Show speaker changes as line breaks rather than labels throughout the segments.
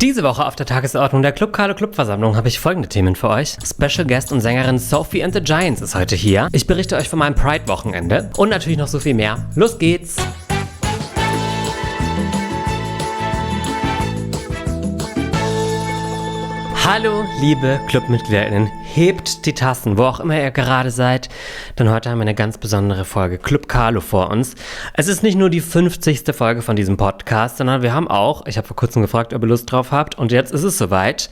Diese Woche auf der Tagesordnung der Club Carlo Clubversammlung habe ich folgende Themen für euch. Special Guest und Sängerin Sophie and the Giants ist heute hier. Ich berichte euch von meinem Pride-Wochenende und natürlich noch so viel mehr. Los geht's! Hallo, liebe ClubmitgliederInnen, hebt die Tassen, wo auch immer ihr gerade seid, denn heute haben wir eine ganz besondere Folge Club Carlo vor uns. Es ist nicht nur die 50. Folge von diesem Podcast, sondern wir haben auch, ich habe vor kurzem gefragt, ob ihr Lust drauf habt, und jetzt ist es soweit,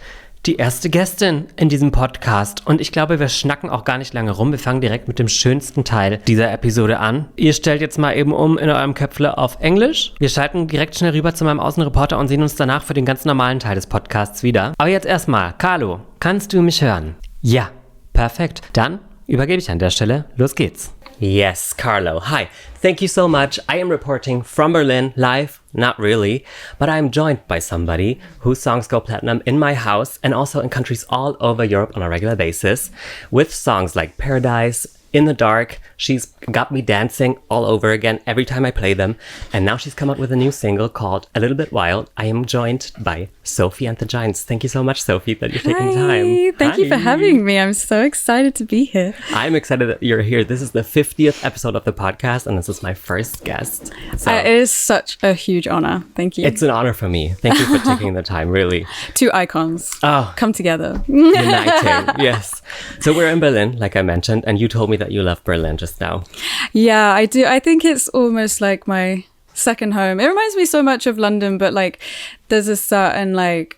die erste Gästin in diesem Podcast. Und ich glaube, wir schnacken auch gar nicht lange rum. Wir fangen direkt mit dem schönsten Teil dieser Episode an. Ihr stellt jetzt mal eben um in eurem Köpfle auf Englisch. Wir schalten direkt schnell rüber zu meinem Außenreporter und sehen uns danach für den ganz normalen Teil des Podcasts wieder. Aber jetzt erstmal, Carlo, kannst du mich hören? Ja, perfekt. Dann übergebe ich an der Stelle. Los geht's. Yes, Carlo. Hi. Thank you so much. I am reporting from Berlin, live, not really, but I am joined by somebody whose songs go platinum in my house and also in countries all over Europe on a regular basis, with songs like Paradise, In the Dark. She's got me dancing all over again every time I play them, and now she's come out with a new single called A Little Bit Wild. I am joined by Sophie and the Giants. Thank you so much, Sophie, that you're taking time.
Thank you for having me. I'm so excited to be here.
I'm excited that you're here. This is the 50th episode of the podcast, and this is my first guest. So
It is such a huge honor. Thank you.
it's an honor for me. Thank you for taking the time, really.
Two icons come together.
Uniting, yes. So we're in Berlin, like I mentioned, and you told me that you love Berlin just now.
Yeah, I do. I think it's almost like my second home. It reminds me so much of London, but like there's a certain like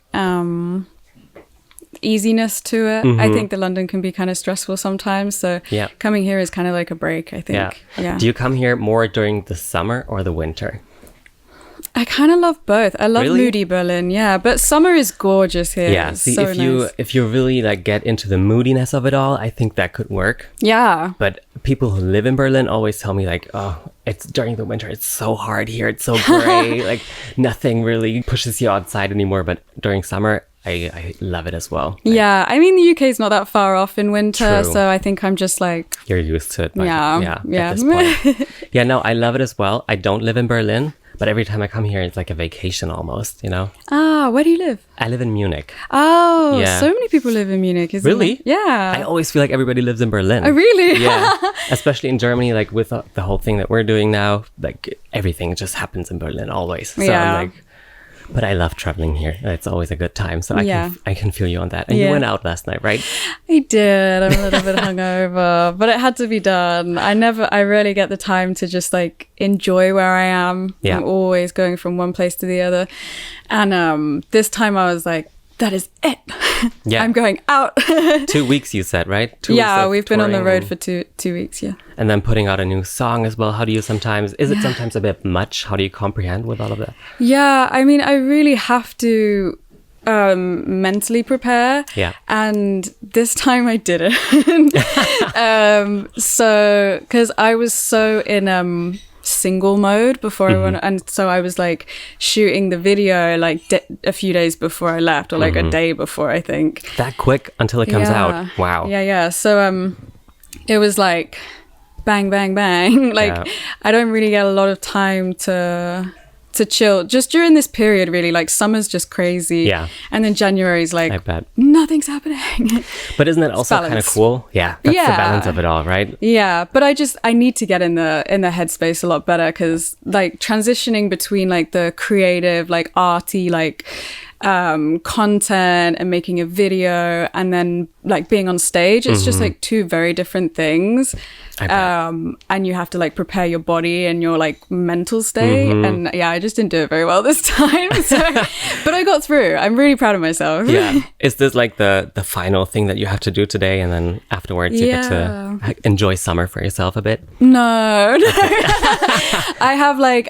easiness to it. I think that London can be kind of stressful sometimes. So
Yeah.
coming here is kind of like a break, I think. Yeah.
Do you come here more during the summer or the winter?
I kind of love both. I love
Really?
moody Berlin, yeah. But summer is gorgeous here.
Yeah.
It's
See,
so
if
nice.
you really like get into the moodiness of it all, I think that could work.
Yeah.
But people who live in Berlin always tell me like, oh, it's during the winter, it's so hard here, it's so gray, like nothing really pushes you outside anymore. But during summer, I love it as well.
Yeah, I mean, the UK is not that far off in winter,
True.
so I think I'm just like,
You're used to it. Like,
Yeah.
At this point. Yeah, no, I love it as well. I don't live in Berlin, but every time I come here, it's like a vacation almost, you know?
where do you live?
I live in Munich.
Oh,
Yeah.
so many people live in Munich, isn't
Really?
it? Yeah.
I always feel like everybody lives in Berlin.
Oh, really?
Yeah, especially in Germany, like with the whole thing that we're doing now, like everything just happens in Berlin always. So
Yeah.
I'm like, but I love traveling here. It's always a good time. So
Yeah.
I can feel you on that. And you
Yeah.
went out last night, right?
I did. I'm a little bit hungover, but it had to be done. I rarely get the time to just like enjoy where I am.
Yeah.
I'm always going from one place to the other. And this time I was like, that is it.
Yeah.
I'm going out.
2 weeks, you said, right? 2 weeks
Yeah,
of
we've been on the
touring
road for two weeks, yeah.
and then putting out a new song as well. How do you sometimes, is it sometimes a bit much? How do you comprehend with all of that?
Yeah, I mean, I really have to mentally prepare.
Yeah.
And this time I didn't. So, because I was so in single mode before I went, and so I was like shooting the video like a few days before I left, or like a day before, I think.
That quick until it comes
Yeah.
out. Wow.
Yeah. So it was like bang, bang, bang. Like
Yeah.
I don't really get a lot of time to chill just during this period, really. Like summer's just crazy.
Yeah.
And then January's like
I bet.
nothing's happening.
But isn't that also kind of
balance.
cool? Yeah. That's the
Yeah.
balance of it all, right?
Yeah, but I need to get in the headspace a lot better, because like transitioning between like the creative, like arty, like content and making a video and then like being on stage, it's just like two very different things.
I bet.
And you have to like prepare your body and your like mental state. And yeah, I just didn't do it very well this time. So, but I got through. I'm really proud of myself.
Yeah. Is this like the final thing that you have to do today, and then afterwards you get to enjoy summer for yourself a bit?
No. I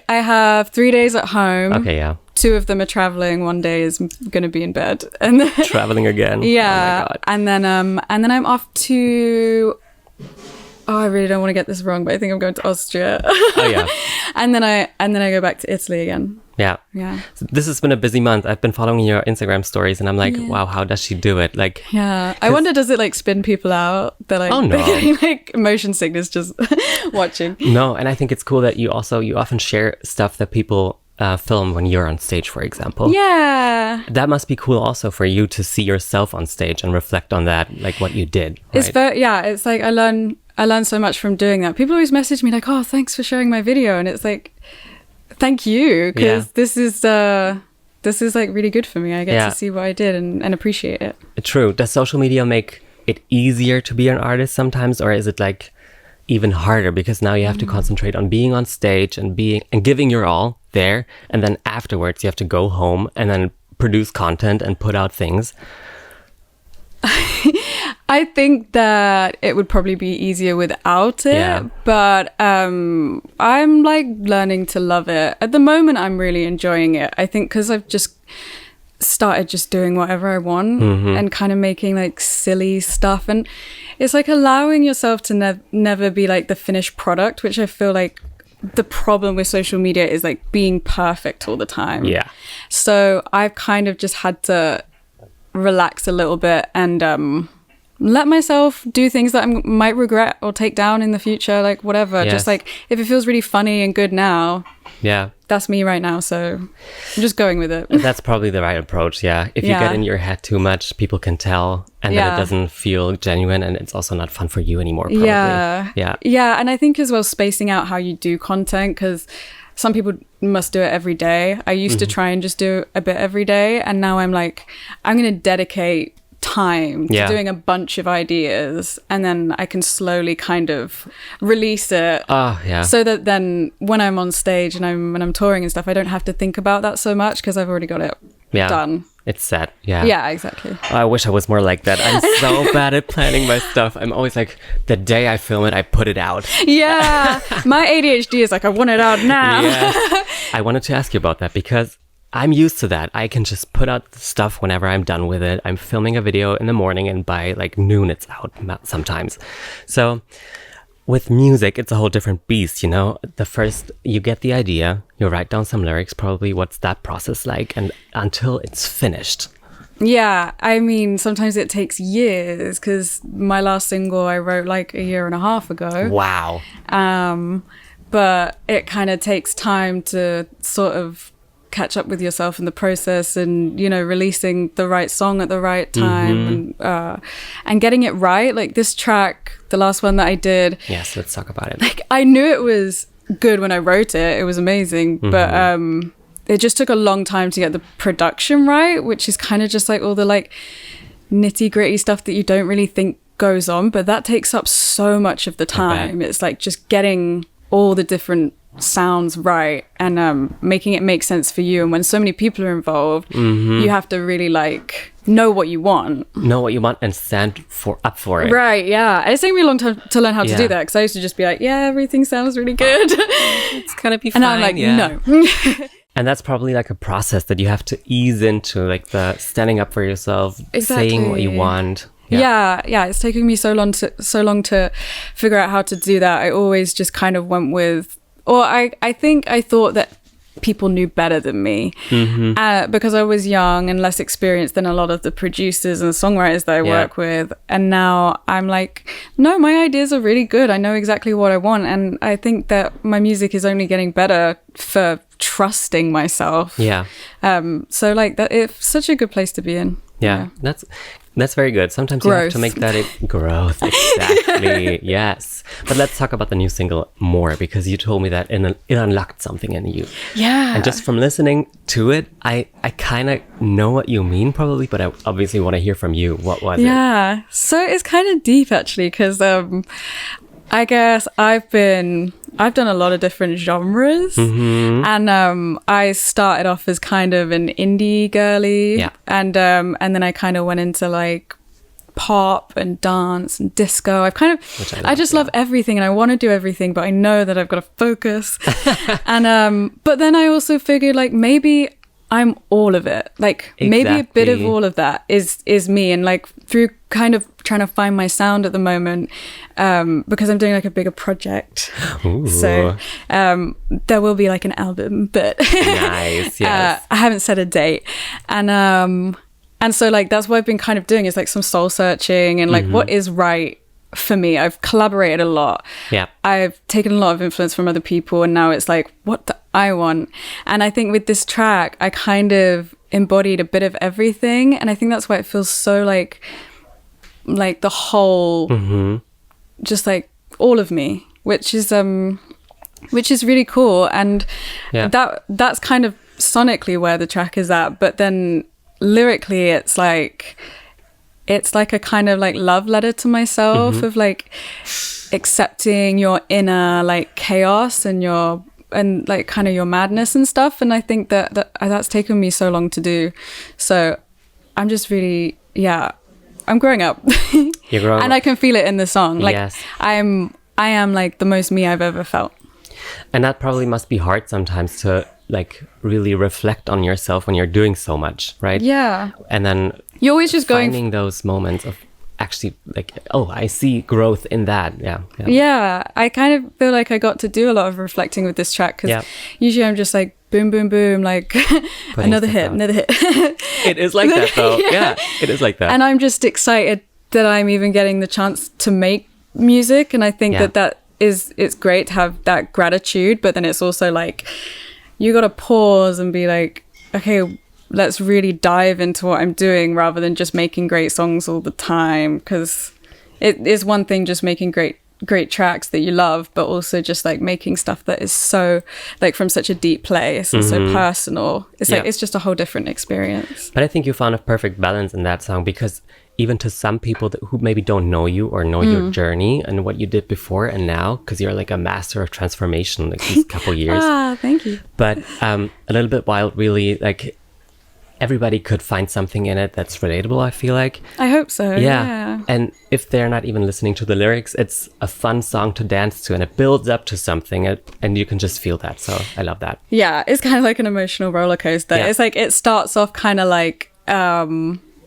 have 3 days at home.
Okay, yeah.
2 of them are traveling. 1 day is going to be in bed. And then,
Traveling again.
yeah.
Oh my God.
And then I'm off to, I really don't want to get this wrong, but I think I'm going to Austria.
Oh yeah.
and then I go back to Italy again.
Yeah.
Yeah.
So this has been a busy month. I've been following your Instagram stories, and I'm like, wow, how does she do it? Like,
Yeah. I wonder, does it like spin people out? They're like,
Oh, no.
they're getting like motion sickness just watching.
no. And I think it's cool that you often share stuff that people film when you're on stage, for example.
Yeah.
That must be cool also for you to see yourself on stage and reflect on that, like what you did. Right?
It's like I learn so much from doing that. People always message me like, "Oh, thanks for sharing my video," and it's like, thank you, because this is like really good for me. I get to see what I did and appreciate it.
True. Does social media make it easier to be an artist sometimes, or is it like even harder because now you have to concentrate on being on stage and giving your all there, and then afterwards you have to go home and then produce content and put out things?
I think that it would probably be easier without it, but I'm like learning to love it. At the moment, I'm really enjoying it. I think because I've just started just doing whatever I want and kind of making like silly stuff, and it's like allowing yourself to never be like the finished product, which I feel like the problem with social media is like being perfect all the time. Yeah. So I've kind of just had to relax a little bit and let myself do things that I might regret or take down in the future, like whatever. Just like if it feels really funny and good now, that's me right now, so I'm just going with it.
That's probably the right approach. If you get in your head too much, people can tell, and then it doesn't feel genuine, and it's also not fun for you anymore, probably. And I think as well, spacing out how you do content, because some people must do it every day. I used to try and just do a bit every day, and now I'm like, I'm going to dedicate time to doing a bunch of ideas, and then I can slowly kind of release it so that then when I'm on stage and when I'm touring and stuff, I don't have to think about that so much because I've already got it done. It's set.
Yeah, exactly.
I wish I was more like that. I'm so bad at planning my stuff. I'm always like, the day I film it, I put it out.
My ADHD is like, I want it out now.
I wanted to ask you about that because I'm used to that. I can just put out stuff whenever I'm done with it. I'm filming a video in the morning and by like noon it's out sometimes. So with music, it's a whole different beast, you know? You get the idea, you write down some lyrics, probably what's that process like, and until it's finished.
Yeah, I mean, sometimes it takes years because my last single I wrote like a year and a half ago.
Wow.
But it kind of takes time to sort of catch up with yourself in the process, and you know, releasing the right song at the right time and getting it right. Like this track, the last one that I did,
yes, let's talk about it.
Like I knew it was good when I wrote it, it was amazing, but it just took a long time to get the production right, which is kind of just like all the like nitty gritty stuff that you don't really think goes on, but that takes up so much of the time. It's like just getting all the different sounds right and making it make sense for you. And when so many people are involved, you have to really like know what you want
and stand up for it.
Right. Yeah. It's taken me a long time to learn how to do that, because I used to just be like, yeah, everything sounds really good.
It's gonna be fine.
And I'm like, no.
And that's probably like a process that you have to ease into, like the standing up for yourself, saying what you want.
Yeah, it's taken me so long to figure out how to do that. I always just kind of went with, or I think I thought that people knew better than me because I was young and less experienced than a lot of the producers and songwriters that I work with. And now I'm like, no, my ideas are really good. I know exactly what I want. And I think that my music is only getting better for trusting myself. So like that, it's such a good place to be in.
That's very good. Sometimes growth. You have to make that growth. Exactly. Yes. But let's talk about the new single more, because you told me that it unlocked something in you. Yeah. And just from listening to it, I kind of know what you mean probably, but I obviously want to hear from you. What was it?
Yeah. So it's kind of deep actually, because I guess I've done a lot of different genres, and I started off as kind of an indie girly, and then I kind of went into like pop and dance and disco. I just love everything, and I want to do everything, but I know that I've got to focus. And but then I also figured like maybe I'm all of it. Like maybe a bit of all of that is me, and like through kind of trying to find my sound at the moment, because I'm doing like a bigger project. Ooh. So there will be like an album, but
nice. Yes.
I haven't set a date, and so like that's what I've been kind of doing, is like some soul searching and like what is right for me. I've collaborated a lot. I've taken a lot of influence from other people, and now it's like, I want. And I think with this track, I kind of embodied a bit of everything. And I think that's why it feels so like the whole, just like all of me, which is really cool. And that's kind of sonically where the track is at. But then lyrically, it's like a kind of like love letter to myself of like accepting your inner like chaos and like kind of your madness and stuff. And I think that's taken me so long to do. So I'm just really, I'm growing up.
You're growing up.
And I can feel it in the song. Like
yes.
I am like the most me I've ever felt.
And that probably must be hard sometimes to like really reflect on yourself when you're doing so much, right?
Yeah.
And then
you're always just
finding those moments of actually like, oh, I see growth in that. Yeah.
I kind of feel like I got to do a lot of reflecting with this track because usually I'm just like boom, boom, boom, like another hit.
It is like that though. Yeah, it is like that.
And I'm just excited that I'm even getting the chance to make music. And I think it's great to have that gratitude, but then it's also like, you got to pause and be like, okay, let's really dive into what I'm doing rather than just making great songs all the time. Because it is one thing just making great tracks that you love, but also just like making stuff that is so like from such a deep place and so personal. It's like it's just a whole different experience.
But I think you found a perfect balance in that song, because even to some people who maybe don't know you or know your journey and what you did before and now, because you're like a master of transformation like these couple years.
Thank you.
But a little bit wild, really, like everybody could find something in it that's relatable, I feel like.
I hope so. Yeah.
And if they're not even listening to the lyrics, it's a fun song to dance to and it builds up to something and you can just feel that. So I love that.
Yeah, it's kind of like an emotional roller coaster. Yeah. It's like it starts off kind of like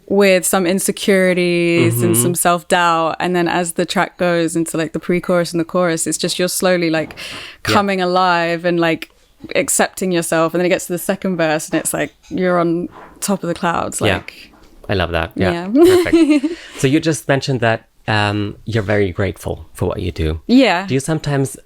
with some insecurities and some self-doubt, and then as the track goes into like the pre-chorus and the chorus, it's just you're slowly like coming alive and like accepting yourself, and then it gets to the second verse and it's like you're on top of the clouds. Like
I love that. Yeah. Perfect. So you just mentioned that you're very grateful for what you do.
Yeah.
Do you sometimes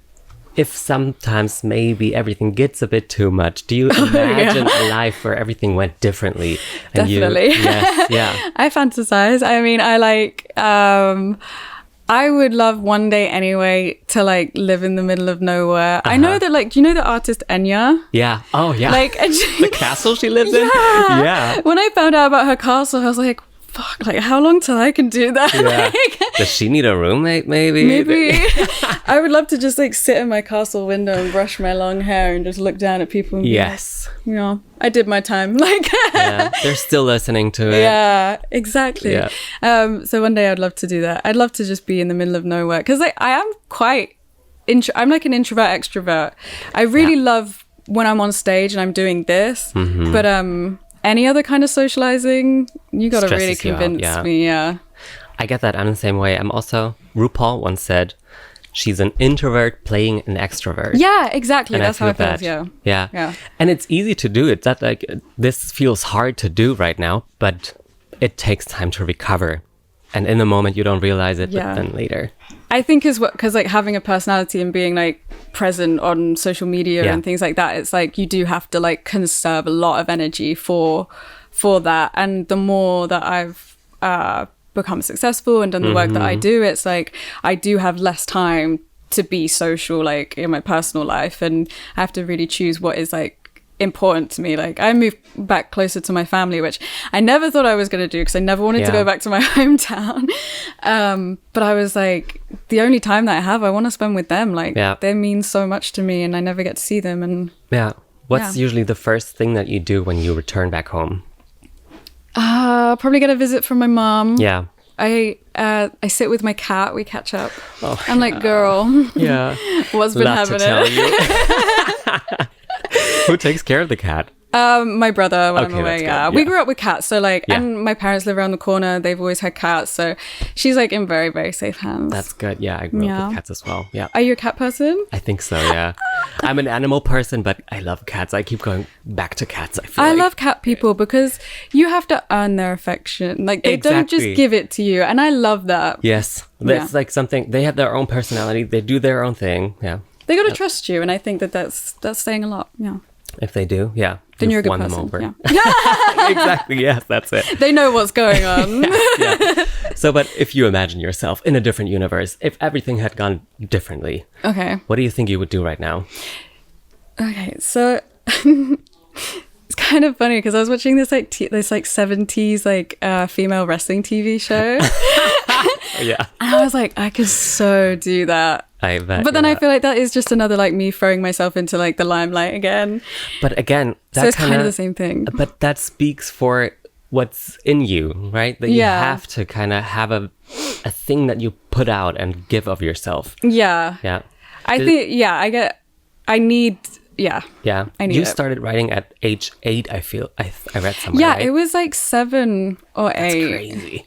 maybe everything gets a bit too much, do you imagine a life where everything went differently? And
definitely. I fantasize. I mean, I like I would love one day anyway to like live in the middle of nowhere. I know that, like, do you know the artist Enya?
Yeah. Oh yeah.
Like
the castle she lives in? Yeah.
When I found out about her castle, I was like, fuck, like how long till I can do that?
Yeah. Does she need a roommate maybe?
Maybe. I would love to just like sit in my castle window and brush my long hair and just look down at people and be like, I did my time. Like
they're still listening to it.
Yeah, exactly. Yeah. So one day I'd love to do that. I'd love to just be in the middle of nowhere, because like I am quite I'm like an introvert extrovert. I really love when I'm on stage and I'm doing this, but any other kind of socializing, you got to really convince me. Yeah.
I get that. I'm the same way. RuPaul once said, she's an introvert playing an extrovert.
Yeah, exactly.
And
that's how it feels.
Yeah. And it's easy to do. It's not like this feels hard to do right now, but it takes time to recover. And in the moment, you don't realize it, but then later.
I think because like having a personality and being like present on social media and things like that, it's like you do have to like conserve a lot of energy for that. And the more that I've become successful and done the work that I do, it's like I do have less time to be social like in my personal life, and I have to really choose what is like important to me. Like I moved back closer to my family, which I never thought I was going to do because I never wanted to go back to my hometown, but I was like, the only time that I have, I want to spend with them. Like they mean so much to me and I never get to see them. And
what's usually the first thing that you do when you return back home?
Probably get a visit from my mom.
I
sit with my cat. We catch up. I'm like, girl, what's been happening?
Who takes care of the cat?
My brother when I'm away. We grew up with cats, so like, and my parents live around the corner. They've always had cats, so she's like in very, very safe hands.
That's good. Yeah, I grew up with cats as well. Yeah.
Are you a cat person?
I think so. Yeah. I'm an animal person, but I love cats. I keep going back to cats.
I love cat people because you have to earn their affection. Like they don't just give it to you, and I love that.
Yes, that's like something. They have their own personality. They do their own thing. Yeah.
They got to trust you, and I think that's saying a lot. Yeah.
If they do, yeah.
Then you're a good
won
person.
them over.
Yeah.
Exactly, yes, that's it.
They know what's going on.
Yeah. So, but if you imagine yourself in a different universe, if everything had gone differently,
Okay.
what do you think you would do right now?
Okay, so it's kind of funny because I was watching this like 70s female wrestling TV show.
Yeah.
And I was like, I could so do that.
I bet.
But then I feel like that is just another like me throwing myself into like the limelight again.
But again, that
So it's kind of the same thing.
But that speaks for what's in you, right? That you have to kind of have a thing that you put out and give of yourself.
Yeah.
Yeah.
I need I need
You
it.
started writing at age 8, I feel. I read somewhere,
Yeah,
right?
it was like 7 or 8.
That's crazy.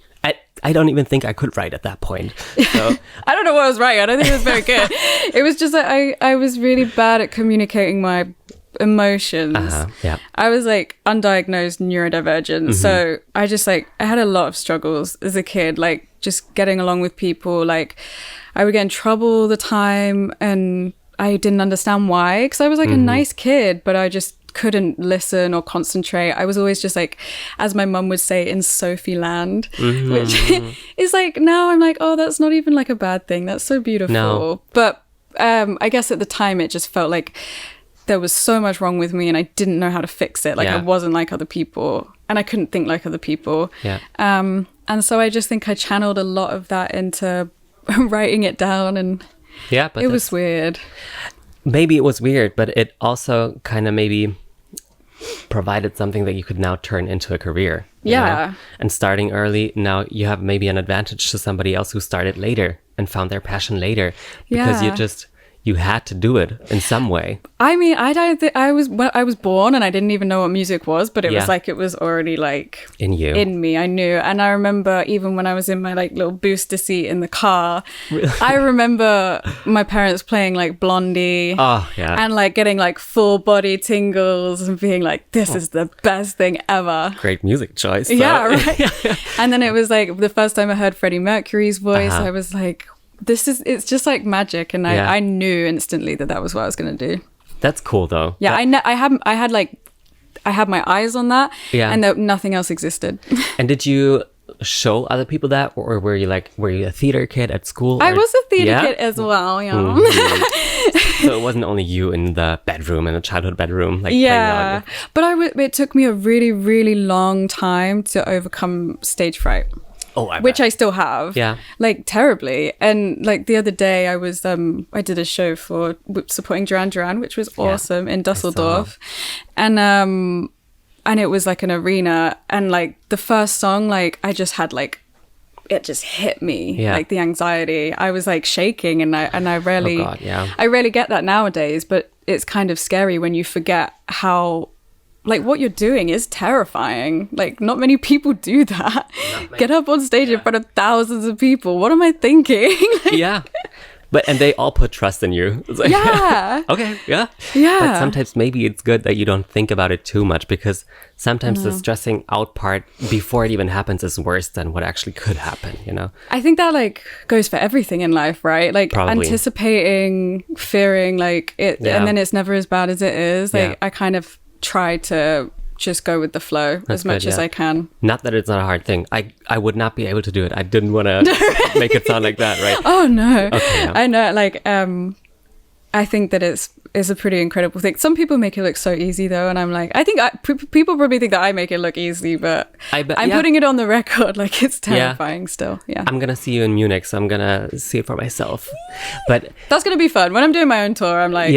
I don't even think I could write at that point. So
I don't know what I was writing. I don't think it was very good. It was just that I was really bad at communicating my emotions.
yeah.
I was like undiagnosed neurodivergent. So I just I had a lot of struggles as a kid, like just getting along with people. Like I would get in trouble all the time and I didn't understand why, because I was like a nice kid, but I just couldn't listen or concentrate. I was always just like, as my mum would say, in Sophie land, which is like, now I'm like, oh, that's not even like a bad thing. That's so beautiful.
No.
But I guess at the time it just felt like there was so much wrong with me and I didn't know how to fix it. Like I wasn't like other people and I couldn't think like other people.
Yeah.
And so I just think I channeled a lot of that into writing it down, and
but
it was weird.
Maybe it was weird, but it also kind of maybe provided something that you could now turn into a career. you know? And starting early, now you have maybe an advantage to somebody else who started later and found their passion later, because you had to do it in some way.
I mean, I don't think I was born and I didn't even know what music was, but it was like, it was already like
in me.
I knew. And I remember even when I was in my like little booster seat in the car, I remember my parents playing like Blondie and like getting like full body tingles and being like, this is the best thing ever.
Great music choice. So.
Yeah, right. And then it was like the first time I heard Freddie Mercury's voice, I was like, it's just like magic, and I knew instantly that was what I was going to do.
That's cool though.
Yeah, I had my eyes on that, and nothing else existed.
And did you show other people that, or were you a theater kid at school?
I was a theater kid as well,
So it wasn't only you in the childhood bedroom, like playing on.
But it took me a really, really long time to overcome stage fright. Which I still have. Yeah. Like terribly. And like the other day I was I did a show for supporting Duran Duran, which was awesome, in Dusseldorf. And it was like an arena, and like the first song, like I just had like, it just hit me, like the anxiety. I was like shaking, and I rarely I rarely get that nowadays, but it's kind of scary when you forget how, like, what you're doing is terrifying. Like, not many people do that. Get up on stage in front of thousands of people. What am I thinking?
And they all put trust in you. It's like, okay, But sometimes maybe it's good that you don't think about it too much, because sometimes the stressing out part before it even happens is worse than what actually could happen, you know?
I think that like goes for everything in life, right? Like anticipating, fearing, like it, and then it's never as bad as it is. Like I kind of try to just go with the flow as much as I can. Not
that it's not a hard thing. I would not be able to do it. I didn't want to make it sound like that, right?
Oh no. Okay, I know, like I think that it's a pretty incredible thing. Some people make it look so easy though, and I'm like, I think people probably think that I make it look easy, but I'm putting it on the record, like it's terrifying still. I'm gonna see you in Munich, so I'm gonna see it for myself. But that's gonna be fun. When I'm doing my own tour, I'm like,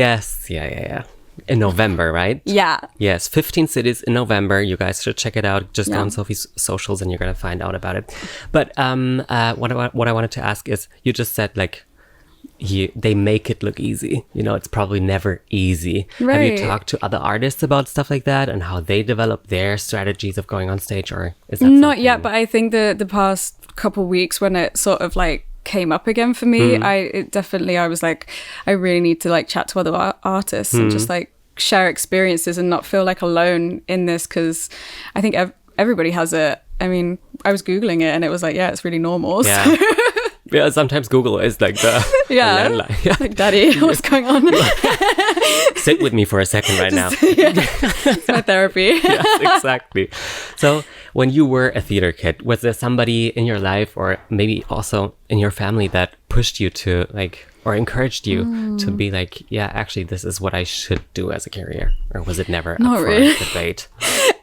in November, right? Yeah. Yes, 15 cities in November. You guys should check it out. Just go on Sophie's socials and you're going to find out about it. But what I wanted to ask is, you just said like, they make it look easy. You know, it's probably never easy. Right. Have you talked to other artists about stuff like that and how they develop their strategies of going on stage, or is that not yet? But I think the past couple weeks, when it sort of like came up again for me, I was like, I really need to like chat to other artists and just like share experiences and not feel like alone in this, because I think everybody has it. I mean, I was Googling it and it was like, it's really normal. So.
Yeah, sometimes Google is like the landline. Yeah.
Like, Daddy, what's going on?
Sit with me for a second right now.
It's my therapy.
Yes, exactly. So when you were a theater kid, was there somebody in your life or maybe also in your family that pushed you to like, or encouraged you to be like, yeah, actually, this is what I should do as a career? Or was it never
Not
up for
really.
debate?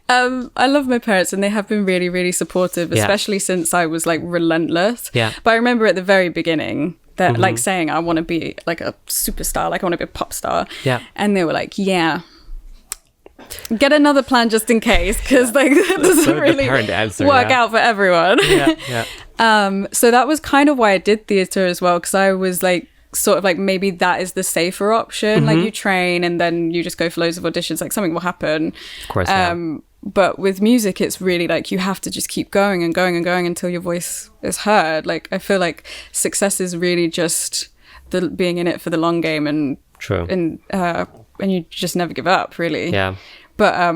I love my parents and they have been really, really supportive, especially since I was like relentless.
Yeah.
But I remember at the very beginning that like saying I want to be like a superstar, like I want to be a pop star.
Yeah.
And they were like, yeah, get another plan just in case, because like that doesn't really work out for everyone. So that was kind of why I did theatre as well, because I was like, sort of like, maybe that is the safer option. Like you train and then you just go for loads of auditions, like something will happen.
Of course.
But with music, it's really like you have to just keep going and going and going until your voice is heard. Like I feel like success is really just the being in it for the long game, and
True.
And you just never give up, really.
Yeah.
But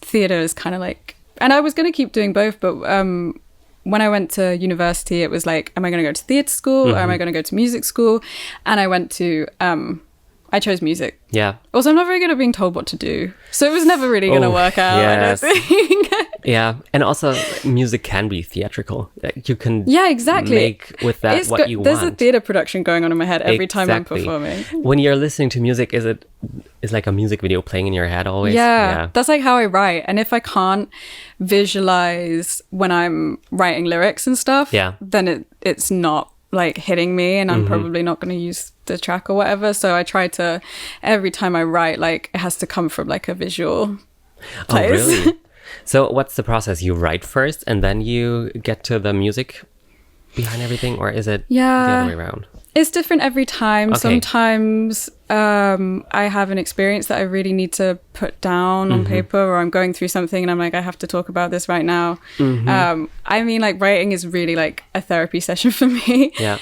theatre is kind of like, and I was going to keep doing both, but when I went to university, it was like, am I going to go to theatre school or am I going to go to music school? And I went to, I chose music.
Yeah.
Also, I'm not very good at being told what to do. So it was never really going to work out,
yes.
I don't think.
Yeah. And also, music can be theatrical. Like, you can
exactly.
make with that what you
there's
want.
a theatre production going on in my head every time I'm performing.
When you're listening to music, is like a music video playing in your head always?
Yeah. That's like how I write. And if I can't visualize when I'm writing lyrics and stuff, then it's not like hitting me, and I'm probably not going to use the track or whatever. So I try to, every time I write, like it has to come from like a visual place.
Oh, really? So what's the process? You write first and then you get to the music behind everything, or is it the other way around?
It's different every time. Okay. Sometimes I have an experience that I really need to put down on paper, or I'm going through something and I'm like, I have to talk about this right now. I mean, like writing is really like a therapy session for me.
Yeah.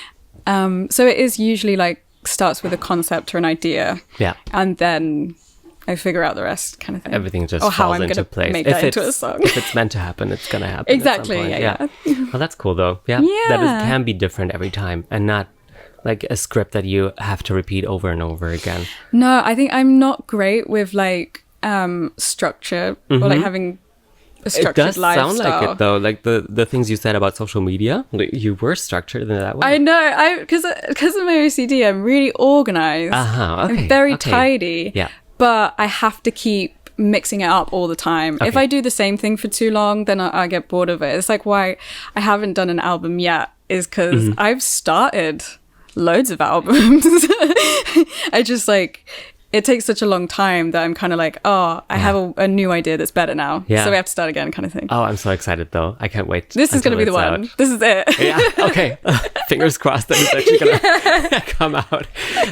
So it is usually like starts with a concept or an idea.
Yeah.
And then I figure out the rest, kind of thing.
Everything just falls into place.
Make that into a song.
If it's meant to happen, it's going to happen.
Exactly. Yeah.
Well, that's cool though. Yeah. That can be different every time and not like a script that you have to repeat over and over again.
No, I think I'm not great with like structure or like having a structured lifestyle.
It does sound like it though. Like the things you said about social media, you were structured in that way.
I know. Because of my OCD, I'm really organized.
Okay.
I'm very tidy.
Yeah.
But I have to keep mixing it up all the time. Okay. If I do the same thing for too long, then I get bored of it. It's like why I haven't done an album yet is because I've started loads of albums. I just like, it takes such a long time that I'm kind of like, I have a new idea that's better now. Yeah. So we have to start again kind of thing.
Oh, I'm so excited though. I can't wait.
This is going to be the one. This is it.
Yeah. Okay. Fingers crossed that it's actually going to come out.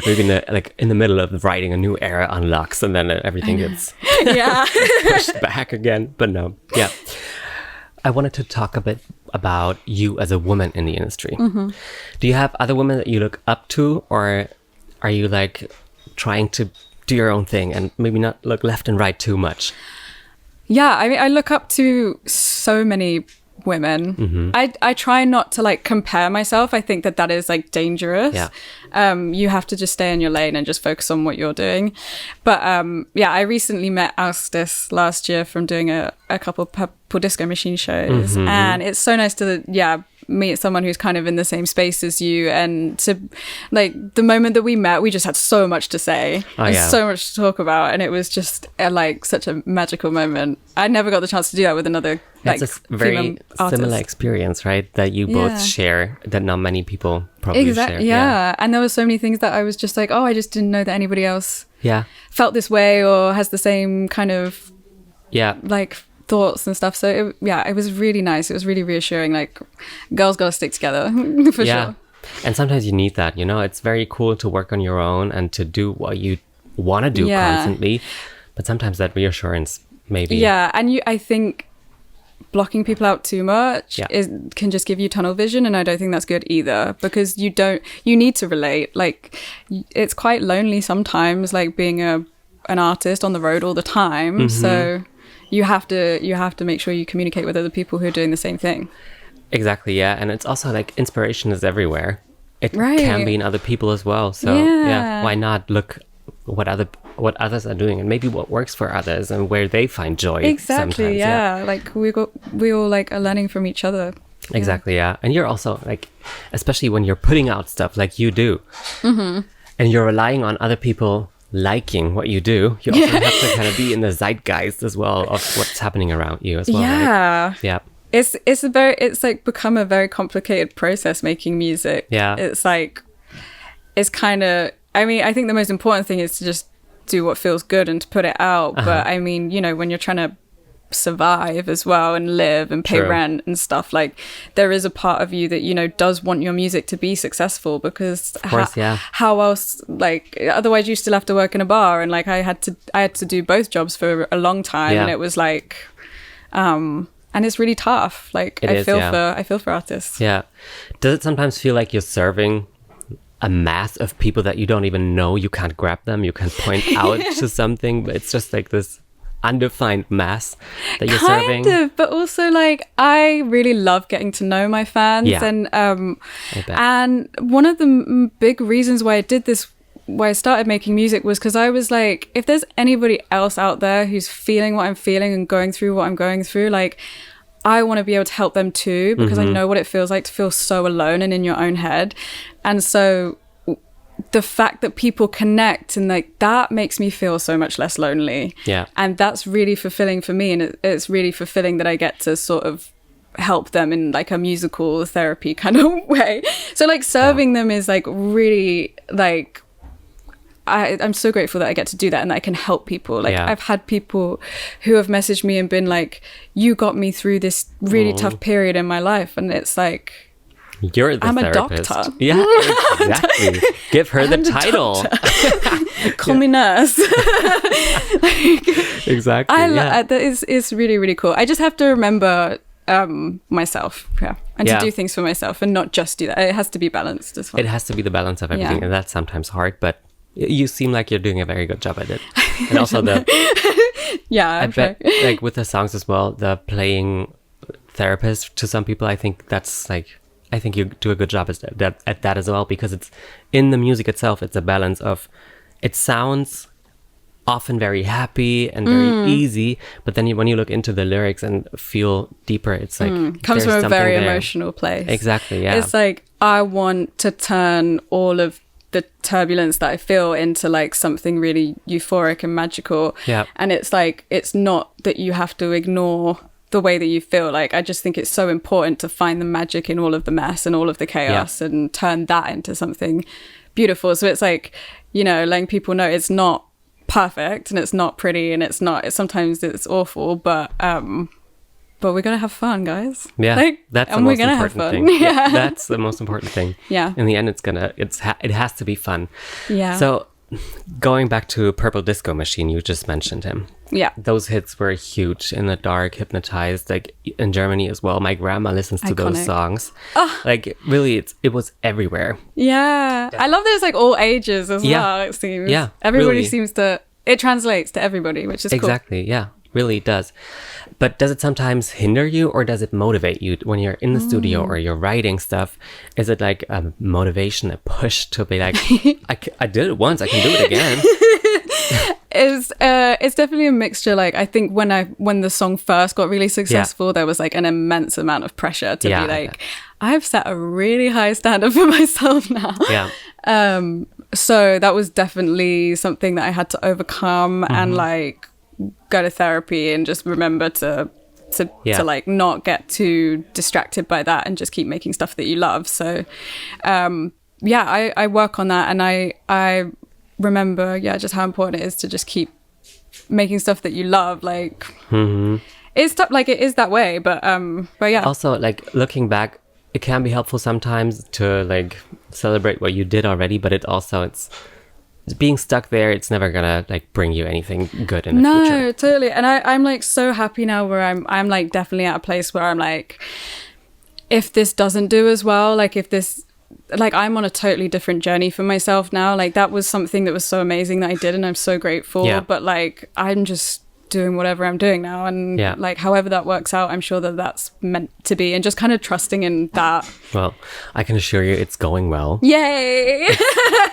Maybe in the middle of writing, a new era unlocks and then everything gets pushed back again. But no. Yeah. I wanted to talk a bit about you as a woman in the industry. Do you have other women that you look up to, or are you like trying to do your own thing and maybe not look left and right too much?
Yeah, I mean, I look up to so many women. I try not to like compare myself. I think that is like dangerous.
Yeah.
You have to just stay in your lane and just focus on what you're doing. But I recently met Austis last year from doing a couple of Purple Disco Machine shows, and it's so nice to meet someone who's kind of in the same space as you, and to like the moment that we met, we just had so much to say and so much to talk about, and it was just like such a magical moment. I never got the chance to do that with another like
it's a very similar experience, right? That you both share that not many people probably share.
Yeah. And there were so many things that I was just like, I just didn't know that anybody else felt this way or has the same kind of like thoughts and stuff. So it was really nice. It was really reassuring. Like, girls gotta stick together for sure.
And sometimes you need that, it's very cool to work on your own and to do what you want to do constantly, but sometimes that reassurance maybe
and I think blocking people out too much can just give you tunnel vision, and I don't think that's good either, because you need to relate. Like, it's quite lonely sometimes, like being an artist on the road all the time. So you have to make sure you communicate with other people who are doing the same thing.
Exactly, yeah. And it's also like inspiration is everywhere. It
Right.
can be in other people as well. So
Yeah.
why not look what others are doing and maybe what works for others and where they find joy
Exactly,
sometimes.
yeah. Like we all like are learning from each other.
Exactly, yeah. And you're also like, especially when you're putting out stuff like you do, and you're relying on other people liking what you do, you also have to kind of be in the zeitgeist as well of what's happening around you as well.
Yeah.
Right? Yeah.
It's like become a very complicated process making music.
Yeah.
It's kind of, I mean, I think the most important thing is to just do what feels good and to put it out. But I mean, you know, when you're trying to survive as well and live and pay
True.
rent and stuff, like there is a part of you that, you know, does want your music to be successful, because
Of course,
how else, like otherwise you still have to work in a bar, and like I had to do both jobs for a long time, and it was like and it's really tough. Like I feel for artists.
Yeah. Does it sometimes feel like you're serving a mass of people that you don't even know? You can't grab them, you can't point out to something, but it's just like this undefined mass that you're serving.
Kind of, but also like I really love getting to know my fans.
Yeah.
And one of the big reasons why I started making music was because I was like, if there's anybody else out there who's feeling what I'm feeling and going through what I'm going through, like I want to be able to help them too, because I know what it feels like to feel so alone and in your own head. And so the fact that people connect and like that makes me feel so much less lonely.
Yeah.
And that's really fulfilling for me. And it's really fulfilling that I get to sort of help them in like a musical therapy kind of way. So like serving them is like really like, I'm so grateful that I get to do that and that I can help people. Like I've had people who have messaged me and been like, you got me through this really tough period in my life. And it's like,
You're the
I'm
therapist.
a doctor.
Yeah, exactly. Give her the title.
Call me nurse.
Exactly.
That is really, really cool. I just have to remember myself, and to do things for myself and not just do that. It has to be balanced as well.
It has to be the balance of everything, and that's sometimes hard, but you seem like you're doing a very good job at it. And also I bet, like with the songs as well, the playing therapist to some people, I think you do a good job at that as well, because it's in the music itself, it's a balance of, it sounds often very happy and very easy, but then when you look into the lyrics and feel deeper, it's like
comes from a very emotional place.
Exactly, yeah.
It's like I want to turn all of the turbulence that I feel into like something really euphoric and magical.
Yeah.
And it's like, it's not that you have to ignore the way that you feel. Like I just think it's so important to find the magic in all of the mess and all of the chaos and turn that into something beautiful. So it's like, you know, letting people know it's not perfect and it's not pretty and sometimes it's awful, but we're gonna have fun, guys.
Yeah,
like,
that's the most important thing.
Yeah.
That's the most important thing.
Yeah.
In the end, it has to be fun.
Yeah.
So, going back to Purple Disco Machine, you just mentioned him.
Yeah.
Those hits were huge. In the Dark, Hypnotized, like in Germany as well. My grandma listens to those songs. Oh. Like really, it was everywhere.
Yeah. I love that it's like all ages as well, it seems.
Yeah.
Everybody
really.
seems to, it translates to everybody, which is cool.
Exactly. Yeah. Really does. But does it sometimes hinder you, or does it motivate you when you're in the studio or you're writing stuff? Is it like a motivation, a push to be like, I did it once, I can do it again?
It's definitely a mixture. Like I think when the song first got really successful, there was like an immense amount of pressure to be like, I've set a really high standard for myself now.
Yeah.
So that was definitely something that I had to overcome and like go to therapy and just remember to like not get too distracted by that and just keep making stuff that you love. So I work on that, and I remember just how important it is to just keep making stuff that you love. Like it's tough, like it is that way, but yeah.
Also, like looking back, it can be helpful sometimes to like celebrate what you did already, but it's being stuck there, it's never gonna like bring you anything good in the future.
No, totally. And I'm like so happy now where I'm like definitely at a place where I'm like, if this doesn't do as well, like if this, like I'm on a totally different journey for myself now. Like that was something that was so amazing that I did, and I'm so grateful.
Yeah.
But like I'm just doing whatever I'm doing now. And like, however that works out, I'm sure that that's meant to be, and just kind of trusting in that.
Well, I can assure you it's going well.
Yay!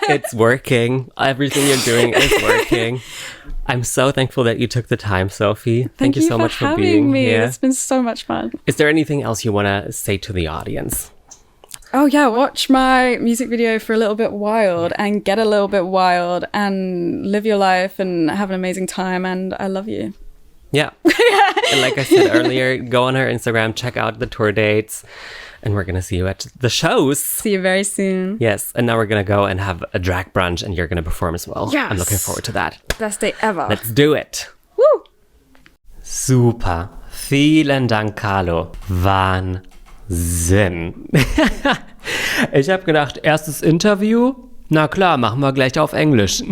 It's working. Everything you're doing is working. I'm so thankful that you took the time, Sophie. Thank you so much for being here.
It's been so much fun.
Is there anything else you want to say to the audience?
Oh yeah, watch my music video for a little bit wild and get a little bit wild and live your life and have an amazing time, and I love you.
Yeah. And like I said earlier, go on her Instagram, check out the tour dates, and we're going to see you at the shows.
See you very soon.
Yes, and now we're going to go and have a drag brunch, and you're going to perform as well.
Yes.
I'm looking forward to that.
Best day ever.
Let's do it.
Woo!
Super. Vielen Dank, Carlo. Wahnsinn. Ich habe gedacht, erstes Interview? Na klar, machen wir gleich auf Englisch.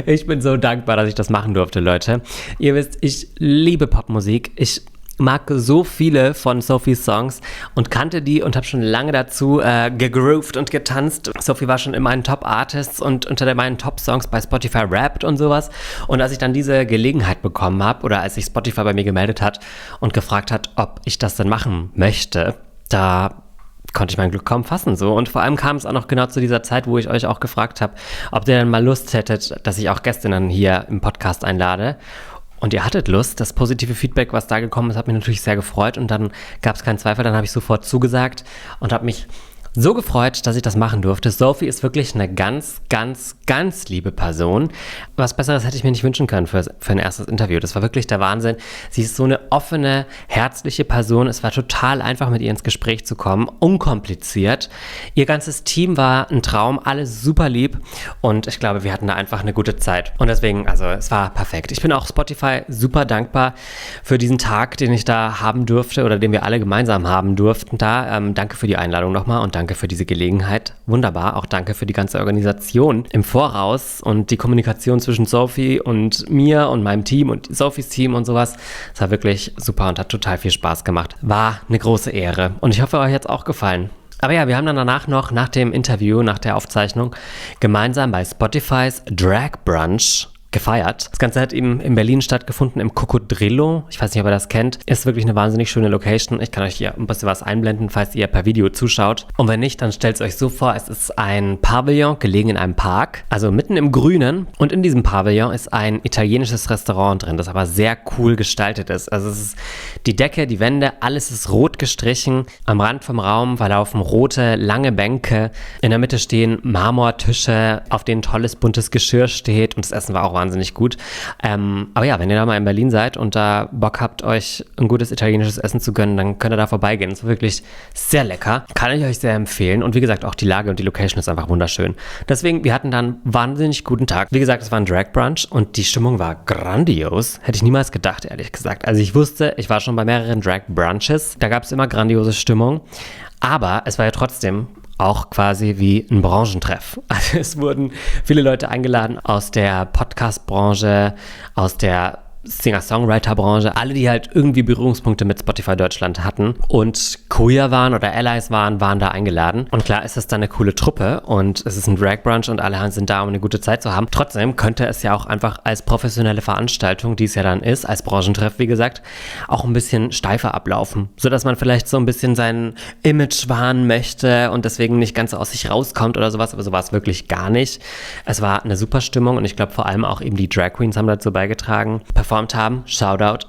Ich bin so dankbar, dass ich das machen durfte, Leute. Ihr wisst, ich liebe Popmusik. Ich mag so viele von Sophies Songs und kannte die und habe schon lange dazu gegroovt und getanzt. Sophie war schon in meinen Top-Artists und unter meinen Top-Songs bei Spotify Wrapped und sowas. Und als ich dann diese Gelegenheit bekommen habe oder als sich Spotify bei mir gemeldet hat und gefragt hat, ob ich das denn machen möchte, da konnte ich mein Glück kaum fassen so. Und vor allem kam es auch noch genau zu dieser Zeit, wo ich euch auch gefragt habe, ob ihr denn mal Lust hättet, dass ich auch Gästinnen hier im Podcast einlade. Und ihr hattet Lust. Das positive Feedback, was da gekommen ist, hat mich natürlich sehr gefreut. Und dann gab es keinen Zweifel, dann habe ich sofort zugesagt und habe mich so gefreut, dass ich das machen durfte. Sophie ist wirklich eine ganz, ganz, ganz liebe Person. Was Besseres hätte ich mir nicht wünschen können für ein erstes Interview. Das war wirklich der Wahnsinn. Sie ist so eine offene, herzliche Person. Es war total einfach, mit ihr ins Gespräch zu kommen. Unkompliziert. Ihr ganzes Team war ein Traum. Alles super lieb. Und ich glaube, wir hatten da einfach eine gute Zeit. Und deswegen, also es war perfekt. Ich bin auch Spotify super dankbar für diesen Tag, den ich da haben durfte oder den wir alle gemeinsam haben durften. Danke für die Einladung nochmal und danke für diese Gelegenheit. Wunderbar. Auch danke für die ganze Organisation im Voraus und die Kommunikation zwischen Sophie und mir und meinem Team und Sophies Team und sowas. Es war wirklich super und hat total viel Spaß gemacht. War eine große Ehre. Und ich hoffe, euch hat es auch gefallen. Aber ja, wir haben dann danach noch, nach dem Interview, nach der Aufzeichnung, gemeinsam bei Spotifys Drag Brunch gefeiert. Das Ganze hat eben in Berlin stattgefunden, im Cocodrillo. Ich weiß nicht, ob ihr das kennt. Ist wirklich eine wahnsinnig schöne Location. Ich kann euch hier ein bisschen was einblenden, falls ihr per Video zuschaut. Und wenn nicht, dann stellt es euch so vor, es ist ein Pavillon, gelegen in einem Park, also mitten im Grünen. Und in diesem Pavillon ist ein italienisches Restaurant drin, das aber sehr cool gestaltet ist. Also es ist die Decke, die Wände, alles ist rot gestrichen. Am Rand vom Raum verlaufen rote, lange Bänke. In der Mitte stehen Marmortische, auf denen tolles, buntes Geschirr steht. Und das Essen war auch wahnsinnig gut. Aber ja, wenn ihr da mal in Berlin seid und da Bock habt, euch ein gutes italienisches Essen zu gönnen, dann könnt ihr da vorbeigehen. Es ist wirklich sehr lecker. Kann ich euch sehr empfehlen. Und wie gesagt, auch die Lage und die Location ist einfach wunderschön. Deswegen, wir hatten dann einen wahnsinnig guten Tag. Wie gesagt, es war ein Drag Brunch und die Stimmung war grandios. Hätte ich niemals gedacht, ehrlich gesagt. Also ich wusste, ich war schon bei mehreren Drag Brunches. Da gab es immer grandiose Stimmung. Aber es war ja trotzdem auch quasi wie ein Branchentreff. Also es wurden viele Leute eingeladen aus der Podcast-Branche, aus der Singer-Songwriter-Branche, alle, die halt irgendwie Berührungspunkte mit Spotify Deutschland hatten und queer waren oder Allies waren da eingeladen. Und klar ist es dann eine coole Truppe und es ist ein Drag-Brunch und alle sind da, um eine gute Zeit zu haben. Trotzdem könnte es ja auch einfach als professionelle Veranstaltung, die es ja dann ist, als Branchentreff, wie gesagt, auch ein bisschen steifer ablaufen, sodass man vielleicht so ein bisschen sein Image wahren möchte und deswegen nicht ganz so aus sich rauskommt oder sowas, aber so war es wirklich gar nicht. Es war eine super Stimmung und ich glaube vor allem auch eben die Drag Queens haben dazu beigetragen, performt haben. Shoutout.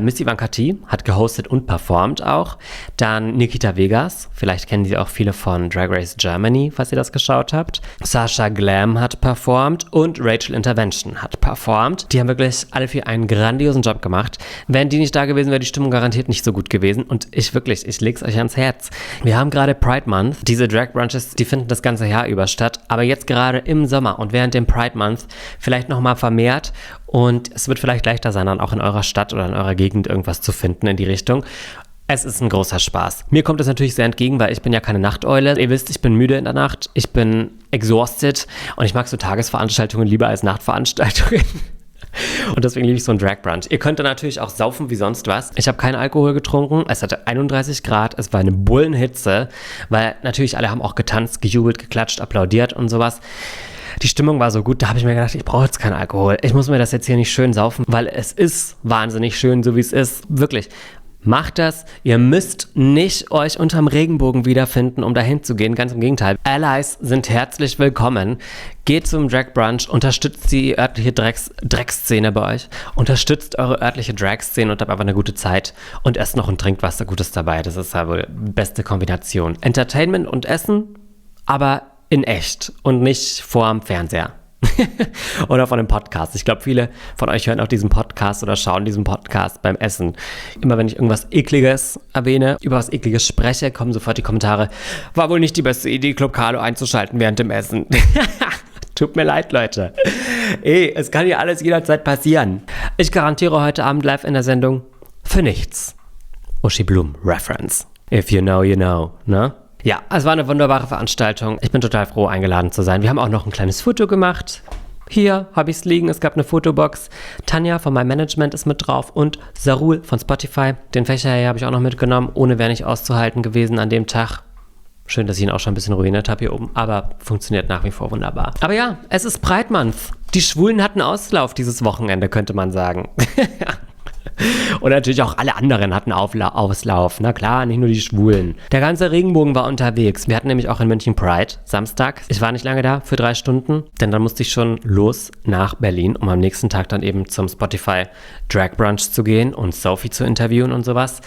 Miss Ivanka T hat gehostet und performt auch. Dann Nikita Vegas. Vielleicht kennen Sie auch viele von Drag Race Germany, falls ihr das geschaut habt. Sasha Glam hat performt und Rachel Intervention hat performt. Die haben wirklich alle vier einen grandiosen Job gemacht. Wären die nicht da gewesen, wäre die Stimmung garantiert nicht so gut gewesen. Und ich leg's euch ans Herz. Wir haben gerade Pride Month. Diese Drag Brunches, die finden das ganze Jahr über statt. Aber jetzt gerade im Sommer und während dem Pride Month vielleicht nochmal vermehrt. Und es wird vielleicht leichter sein, dann auch in eurer Stadt oder in eurer Gegend irgendwas zu finden in die Richtung. Es ist ein großer Spaß. Mir kommt es natürlich sehr entgegen, weil ich bin ja keine Nachteule. Ihr wisst, ich bin müde in der Nacht, ich bin exhausted und ich mag so Tagesveranstaltungen lieber als Nachtveranstaltungen. Und deswegen liebe ich so einen Drag Brunch. Ihr könnt da natürlich auch saufen wie sonst was. Ich habe keinen Alkohol getrunken. Es hatte 31 Grad. Es war eine Bullenhitze, weil natürlich alle haben auch getanzt, gejubelt, geklatscht, applaudiert und sowas. Die Stimmung war so gut, da habe ich mir gedacht, ich brauche jetzt keinen Alkohol. Ich muss mir das jetzt hier nicht schön saufen, weil es ist wahnsinnig schön, so wie es ist. Wirklich. Macht das. Ihr müsst nicht euch unterm Regenbogen wiederfinden, um dahin zu gehen. Ganz im Gegenteil. Allies sind herzlich willkommen. Geht zum Drag Brunch, unterstützt die örtliche Drag-Szene bei euch. Unterstützt eure örtliche Drag-Szene und habt einfach eine gute Zeit. Und esst noch und trinkt was Gutes dabei. Das ist ja wohl die beste Kombination. Entertainment und Essen, aber in echt und nicht vorm Fernseher. Oder von einem Podcast. Ich glaube, viele von euch hören auch diesen Podcast oder schauen diesen Podcast beim Essen. Immer wenn ich irgendwas Ekliges erwähne, über was Ekliges spreche, kommen sofort die Kommentare, war wohl nicht die beste Idee, Club Carlo einzuschalten während dem Essen. Tut mir leid, Leute. Es kann ja alles jederzeit passieren. Ich garantiere heute Abend live in der Sendung für nichts. Uschi Blum Reference. If you know, you know, ne? Ja, es war eine wunderbare Veranstaltung. Ich bin total froh, eingeladen zu sein. Wir haben auch noch ein kleines Foto gemacht. Hier habe ich es liegen. Es gab eine Fotobox. Tanja von meinem Management ist mit drauf und Sarul von Spotify. Den Fächer hier habe ich auch noch mitgenommen. Ohne wäre nicht auszuhalten gewesen an dem Tag. Schön, dass ich ihn auch schon ein bisschen ruiniert habe hier oben. Aber funktioniert nach wie vor wunderbar. Aber ja, es ist Pride Month. Die Schwulen hatten Auslauf dieses Wochenende, könnte man sagen. Und natürlich auch alle anderen hatten Auslauf. Na klar, nicht nur die Schwulen. Der ganze Regenbogen war unterwegs. Wir hatten nämlich auch in München Pride, Samstag. Ich war nicht lange da, für 3 Stunden, denn dann musste ich schon los nach Berlin, um am nächsten Tag dann eben zum Spotify Drag Brunch zu gehen und Sophie zu interviewen und sowas.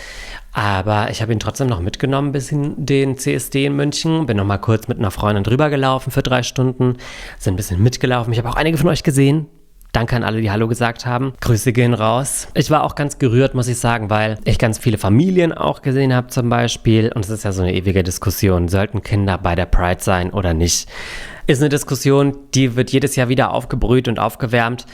Aber ich habe ihn trotzdem noch mitgenommen bis in den CSD in München. Bin noch mal kurz mit einer Freundin drüber gelaufen für 3 Stunden. Sind ein bisschen mitgelaufen. Ich habe auch einige von euch gesehen. Danke an alle, die Hallo gesagt haben. Grüße gehen raus. Ich war auch ganz gerührt, muss ich sagen, weil ich ganz viele Familien auch gesehen habe zum Beispiel. Und es ist ja so eine ewige Diskussion. Sollten Kinder bei der Pride sein oder nicht? Ist eine Diskussion, die wird jedes Jahr wieder aufgebrüht und aufgewärmt.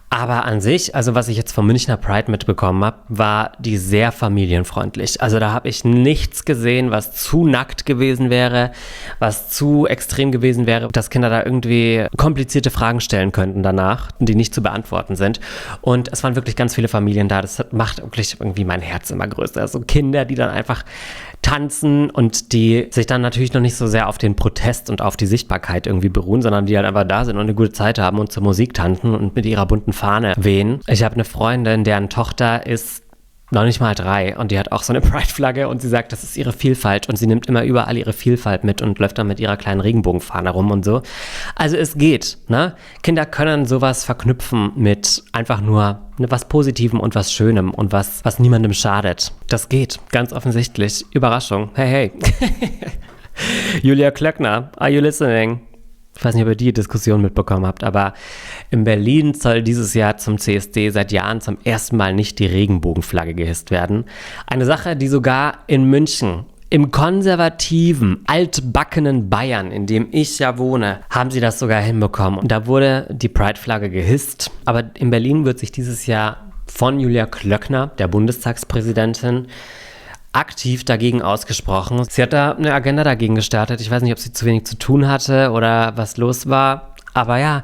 Aber an sich, also was ich jetzt vom Münchner Pride mitbekommen habe, war die sehr familienfreundlich. Also da habe ich nichts gesehen, was zu nackt gewesen wäre, was zu extrem gewesen wäre, dass Kinder da irgendwie komplizierte Fragen stellen könnten danach, die nicht zu beantworten sind. Und es waren wirklich ganz viele Familien da. Das macht wirklich irgendwie mein Herz immer größer. Also Kinder, die dann einfach tanzen und die sich dann natürlich noch nicht so sehr auf den Protest und auf die Sichtbarkeit irgendwie beruhen, sondern die halt einfach da sind und eine gute Zeit haben und zur Musik tanzen und mit ihrer bunten Fahne wehen. Ich habe eine Freundin, deren Tochter ist noch nicht mal 3 und die hat auch so eine Pride-Flagge und sie sagt, das ist ihre Vielfalt und sie nimmt immer überall ihre Vielfalt mit und läuft dann mit ihrer kleinen Regenbogenfahne rum und so. Also es geht, ne? Kinder können sowas verknüpfen mit einfach nur was Positivem und was Schönem und was niemandem schadet. Das geht, ganz offensichtlich. Überraschung. Hey. Julia Klöckner, are you listening? Ich weiß nicht, ob ihr die Diskussion mitbekommen habt, aber in Berlin soll dieses Jahr zum CSD seit Jahren zum ersten Mal nicht die Regenbogenflagge gehisst werden. Eine Sache, die sogar in München, im konservativen, altbackenen Bayern, in dem ich ja wohne, haben sie das sogar hinbekommen. Und da wurde die Pride-Flagge gehisst. Aber in Berlin wird sich dieses Jahr von Julia Klöckner, der Bundestagspräsidentin, aktiv dagegen ausgesprochen. Sie hat da eine Agenda dagegen gestartet. Ich weiß nicht, ob sie zu wenig zu tun hatte oder was los war. Aber ja,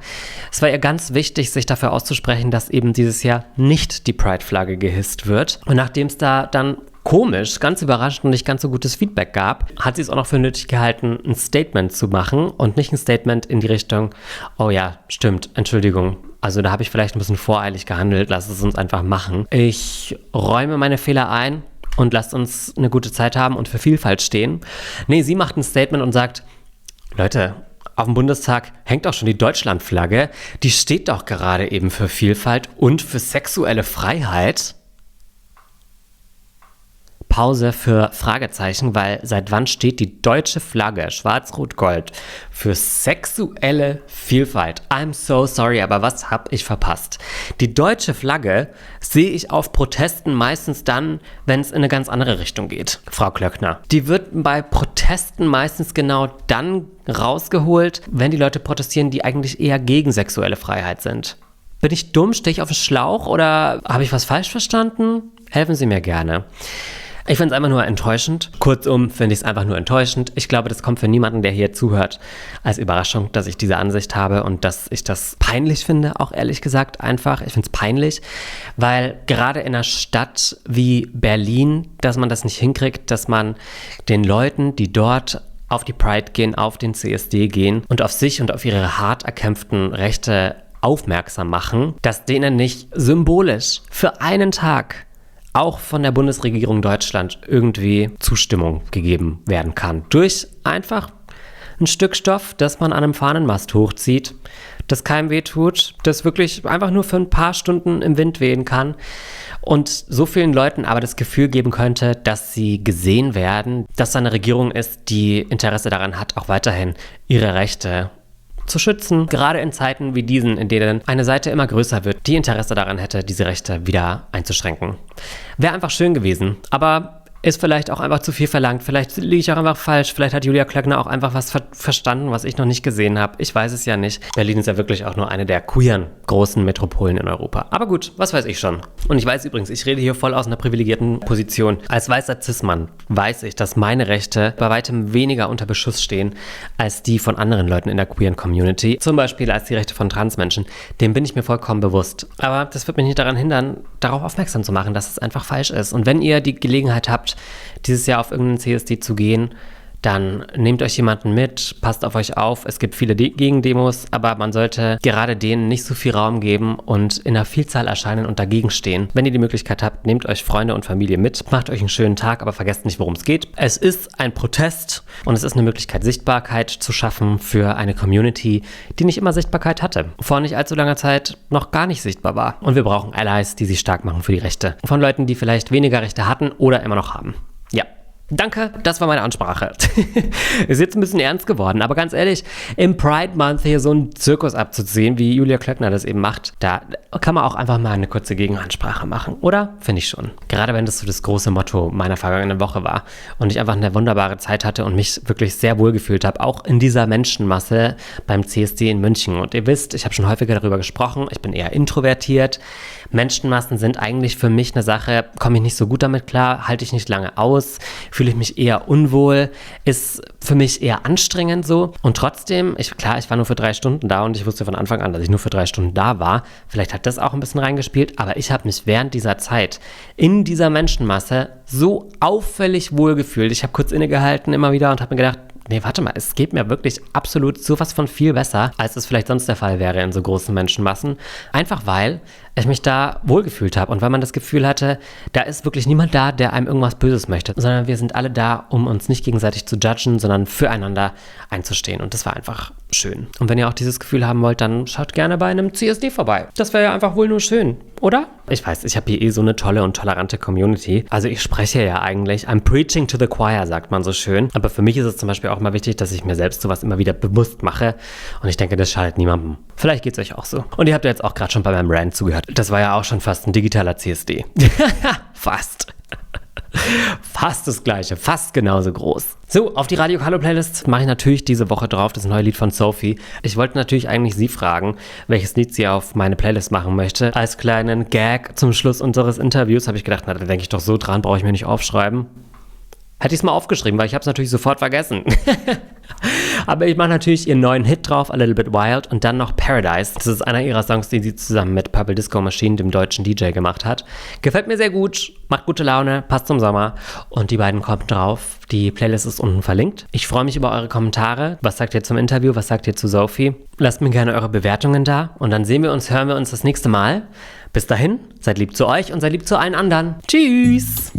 es war ihr ganz wichtig, sich dafür auszusprechen, dass eben dieses Jahr nicht die Pride-Flagge gehisst wird. Und nachdem es da dann komisch, ganz überraschend und nicht ganz so gutes Feedback gab, hat sie es auch noch für nötig gehalten, ein Statement zu machen und nicht ein Statement in die Richtung, oh ja, stimmt, Entschuldigung. Also da habe ich vielleicht ein bisschen voreilig gehandelt, lass es uns einfach machen. Ich räume meine Fehler ein und lasst uns eine gute Zeit haben und für Vielfalt stehen. Nee, sie macht ein Statement und sagt, Leute, auf dem Bundestag hängt auch schon die Deutschlandflagge. Die steht doch gerade eben für Vielfalt und für sexuelle Freiheit. Pause für Fragezeichen, weil seit wann steht die deutsche Flagge, schwarz-rot-gold, für sexuelle Vielfalt? I'm so sorry, aber was habe ich verpasst? Die deutsche Flagge sehe ich auf Protesten meistens dann, wenn es in eine ganz andere Richtung geht, Frau Klöckner. Die wird bei Protesten meistens genau dann rausgeholt, wenn die Leute protestieren, die eigentlich eher gegen sexuelle Freiheit sind. Bin ich dumm? Stehe ich auf dem Schlauch oder habe ich was falsch verstanden? Helfen Sie mir gerne. Ich finde es einfach nur enttäuschend. Kurzum finde ich es einfach nur enttäuschend. Ich glaube, das kommt für niemanden, der hier zuhört, als Überraschung, dass ich diese Ansicht habe und dass ich das peinlich finde, auch ehrlich gesagt einfach. Ich finde es peinlich, weil gerade in einer Stadt wie Berlin, dass man das nicht hinkriegt, dass man den Leuten, die dort auf die Pride gehen, auf den CSD gehen und auf sich und auf ihre hart erkämpften Rechte aufmerksam machen, dass denen nicht symbolisch für einen Tag auch von der Bundesregierung Deutschland irgendwie Zustimmung gegeben werden kann. Durch einfach ein Stück Stoff, das man an einem Fahnenmast hochzieht, das keinem wehtut, das wirklich einfach nur für ein paar Stunden im Wind wehen kann und so vielen Leuten aber das Gefühl geben könnte, dass sie gesehen werden, dass da eine Regierung ist, die Interesse daran hat, auch weiterhin ihre Rechte zu schützen, gerade in Zeiten wie diesen, in denen eine Seite immer größer wird, die Interesse daran hätte, diese Rechte wieder einzuschränken. Wäre einfach schön gewesen, aber ist vielleicht auch einfach zu viel verlangt. Vielleicht liege ich auch einfach falsch. Vielleicht hat Julia Klöckner auch einfach was verstanden, was ich noch nicht gesehen habe. Ich weiß es ja nicht. Berlin ist ja wirklich auch nur eine der queeren großen Metropolen in Europa. Aber gut, was weiß ich schon. Und ich weiß übrigens, ich rede hier voll aus einer privilegierten Position. Als weißer Cis-Mann weiß ich, dass meine Rechte bei weitem weniger unter Beschuss stehen als die von anderen Leuten in der queeren Community. Zum Beispiel als die Rechte von Transmenschen. Dem bin ich mir vollkommen bewusst. Aber das wird mich nicht daran hindern, darauf aufmerksam zu machen, dass es einfach falsch ist. Und wenn ihr die Gelegenheit habt, dieses Jahr auf irgendeinen CSD zu gehen, dann nehmt euch jemanden mit, passt auf euch auf. Es gibt viele Gegendemos, aber man sollte gerade denen nicht so viel Raum geben und in einer Vielzahl erscheinen und dagegen stehen. Wenn ihr die Möglichkeit habt, nehmt euch Freunde und Familie mit, macht euch einen schönen Tag, aber vergesst nicht, worum es geht. Es ist ein Protest und es ist eine Möglichkeit, Sichtbarkeit zu schaffen für eine Community, die nicht immer Sichtbarkeit hatte. Vor nicht allzu langer Zeit noch gar nicht sichtbar war. Und wir brauchen Allies, die sich stark machen für die Rechte von Leuten, die vielleicht weniger Rechte hatten oder immer noch haben. Ja. Danke, das war meine Ansprache. Ist jetzt ein bisschen ernst geworden, aber ganz ehrlich, im Pride Month hier so einen Zirkus abzuziehen, wie Julia Klöckner das eben macht, da kann man auch einfach mal eine kurze Gegenansprache machen, oder? Finde ich schon. Gerade wenn das so das große Motto meiner vergangenen Woche war und ich einfach eine wunderbare Zeit hatte und mich wirklich sehr wohl gefühlt habe, auch in dieser Menschenmasse beim CSD in München. Und ihr wisst, ich habe schon häufiger darüber gesprochen, ich bin eher introvertiert. Menschenmassen sind eigentlich für mich eine Sache, komme ich nicht so gut damit klar, halte ich nicht lange aus, fühle ich mich eher unwohl, ist für mich eher anstrengend so. Und trotzdem, ich war nur für 3 Stunden da und ich wusste von Anfang an, dass ich nur für 3 Stunden da war. Vielleicht hat das auch ein bisschen reingespielt, aber ich habe mich während dieser Zeit in dieser Menschenmasse so auffällig wohl gefühlt. Ich habe kurz innegehalten immer wieder und habe mir gedacht, nee, warte mal, es geht mir wirklich absolut sowas von viel besser, als es vielleicht sonst der Fall wäre in so großen Menschenmassen. Einfach weil ich mich da wohlgefühlt habe und weil man das Gefühl hatte, da ist wirklich niemand da, der einem irgendwas Böses möchte, sondern wir sind alle da, um uns nicht gegenseitig zu judgen, sondern füreinander einzustehen. Und das war einfach schön. Und wenn ihr auch dieses Gefühl haben wollt, dann schaut gerne bei einem CSD vorbei. Das wäre ja einfach wohl nur schön, oder? Ich weiß, ich habe hier so eine tolle und tolerante Community. Also ich spreche ja eigentlich, I'm preaching to the choir, sagt man so schön. Aber für mich ist es zum Beispiel auch mal wichtig, dass ich mir selbst sowas immer wieder bewusst mache. Und ich denke, das schadet niemandem. Vielleicht geht es euch auch so. Und ihr habt ja jetzt auch gerade schon bei meinem Rant zugehört. Das war ja auch schon fast ein digitaler CSD. Fast. Fast das gleiche, fast genauso groß. So, auf die Radio Kalo Playlist mache ich natürlich diese Woche drauf, das neue Lied von Sophie. Ich wollte natürlich eigentlich sie fragen, welches Lied sie auf meine Playlist machen möchte. Als kleinen Gag zum Schluss unseres Interviews habe ich gedacht, na, da denke ich doch so dran, brauche ich mir nicht aufschreiben. Hätte ich es mal aufgeschrieben, weil ich habe es natürlich sofort vergessen. Aber ich mache natürlich ihren neuen Hit drauf, A Little Bit Wild, und dann noch Paradise. Das ist einer ihrer Songs, den sie zusammen mit Purple Disco Machine, dem deutschen DJ, gemacht hat. Gefällt mir sehr gut, macht gute Laune, passt zum Sommer. Und die beiden kommen drauf. Die Playlist ist unten verlinkt. Ich freue mich über eure Kommentare. Was sagt ihr zum Interview? Was sagt ihr zu Sophie? Lasst mir gerne eure Bewertungen da. Und dann hören wir uns das nächste Mal. Bis dahin, seid lieb zu euch und seid lieb zu allen anderen. Tschüss!